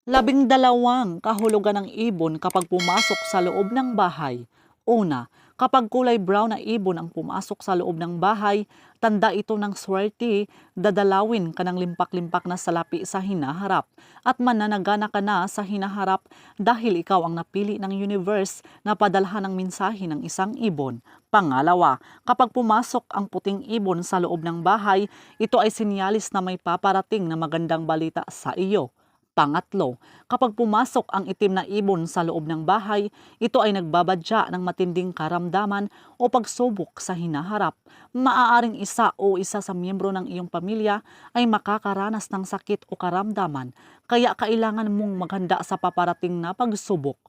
12 kahulugan ng ibon kapag pumasok sa loob ng bahay. Una, kapag kulay brown na ibon ang pumasok sa loob ng bahay, tanda ito ng swerte, dadalawin ka ng limpak-limpak na salapi sa hinaharap at mananagana ka na sa hinaharap dahil ikaw ang napili ng universe na padalhan ng mensahe ng isang ibon. Pangalawa, kapag pumasok ang puting ibon sa loob ng bahay, ito ay sinyalis na may paparating na magandang balita sa iyo. Pangatlo, kapag pumasok ang itim na ibon sa loob ng bahay, ito ay nagbabadya ng matinding karamdaman o pagsubok sa hinaharap. Maaaring isa o isa sa miyembro ng iyong pamilya ay makakaranas ng sakit o karamdaman, kaya kailangan mong maghanda sa paparating na pagsubok.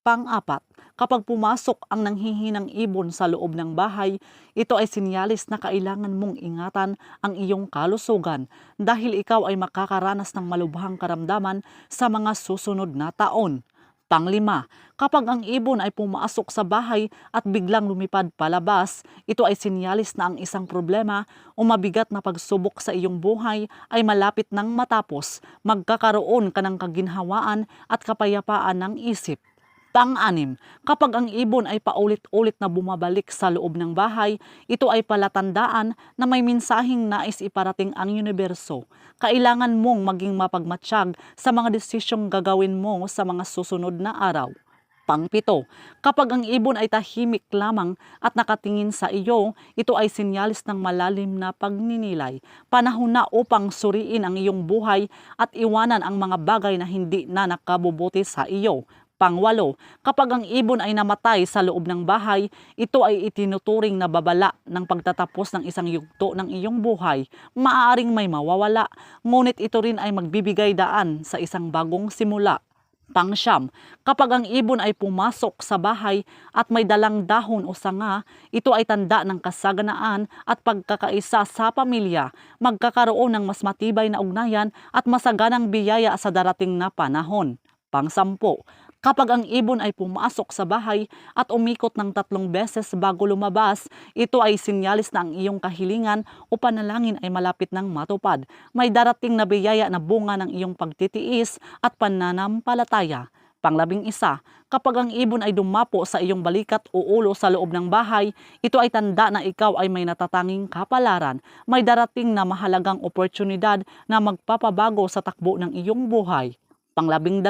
Pang-apat, kapag pumasok ang nanghihinang ibon sa loob ng bahay, ito ay sinyalis na kailangan mong ingatan ang iyong kalusugan dahil ikaw ay makakaranas ng malubhang karamdaman sa mga susunod na taon. Panglima, kapag ang ibon ay pumasok sa bahay at biglang lumipad palabas, ito ay sinyalis na ang isang problema o mabigat na pagsubok sa iyong buhay ay malapit nang matapos. Magkakaroon ka ng kaginhawaan at kapayapaan ng isip. Pang-anim, kapag ang ibon ay paulit-ulit na bumabalik sa loob ng bahay, ito ay palatandaan na may mensaheng nais iparating ang universo. Kailangan mong maging mapagmatsyag sa mga desisyong gagawin mo sa mga susunod na araw. Pang-pito, kapag ang ibon ay tahimik lamang at nakatingin sa iyo, ito ay sinyalis ng malalim na pagninilay. Panahon na upang suriin ang iyong buhay at iwanan ang mga bagay na hindi na nakabubuti sa iyo. Pangwalo, kapag ang ibon ay namatay sa loob ng bahay, ito ay itinuturing na babala ng pagtatapos ng isang yugto ng iyong buhay. Maaaring may mawawala, ngunit ito rin ay magbibigay daan sa isang bagong simula. Pangsyam, kapag ang ibon ay pumasok sa bahay at may dalang dahon o sanga, ito ay tanda ng kasaganaan at pagkakaisa sa pamilya. Magkakaroon ng mas matibay na ugnayan at masaganang biyaya sa darating na panahon. Pang-10, kapag ang ibon ay pumasok sa bahay at umikot ng 3 beses bago lumabas, ito ay sinyalis na ang iyong kahilingan o panalangin ay malapit ng matupad. May darating na biyaya na bunga ng iyong pagtitiis at pananampalataya. Pang-11, kapag ang ibon ay dumapo sa iyong balikat o ulo sa loob ng bahay, ito ay tanda na ikaw ay may natatanging kapalaran. May darating na mahalagang oportunidad na magpapabago sa takbo ng iyong buhay. Pang-12,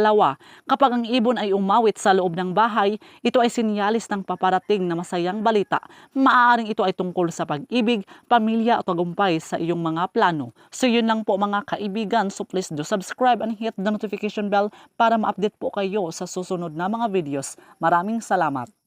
kapag ang ibon ay umawit sa loob ng bahay, ito ay sinyalis ng paparating na masayang balita. Maaaring ito ay tungkol sa pag-ibig, pamilya at tagumpay sa iyong mga plano. So yun lang po mga kaibigan. So please do subscribe and hit the notification bell para ma-update po kayo sa susunod na mga videos. Maraming salamat.